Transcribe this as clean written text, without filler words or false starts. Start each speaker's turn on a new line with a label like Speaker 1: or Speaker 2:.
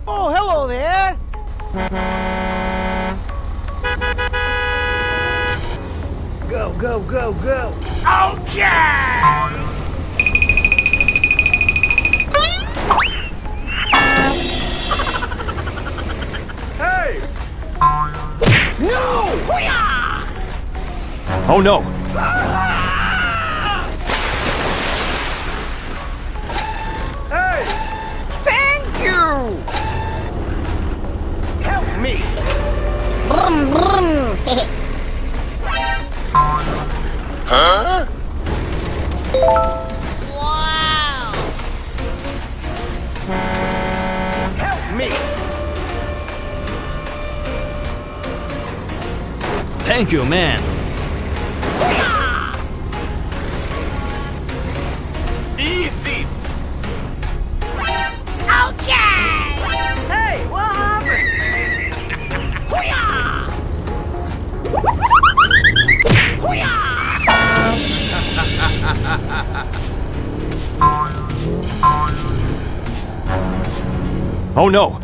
Speaker 1: Oh, hello there! Go, go, go, go!
Speaker 2: Okay! Hey!
Speaker 1: No!
Speaker 3: Oh no!
Speaker 2: Hey!
Speaker 1: Thank you!
Speaker 2: Help me!
Speaker 4: Brum, brum.
Speaker 2: Huh?
Speaker 4: Wow!
Speaker 2: Help me!
Speaker 3: Thank you, man.
Speaker 2: Easy!
Speaker 4: Okay!
Speaker 2: Hey, what happened?
Speaker 3: Oh no!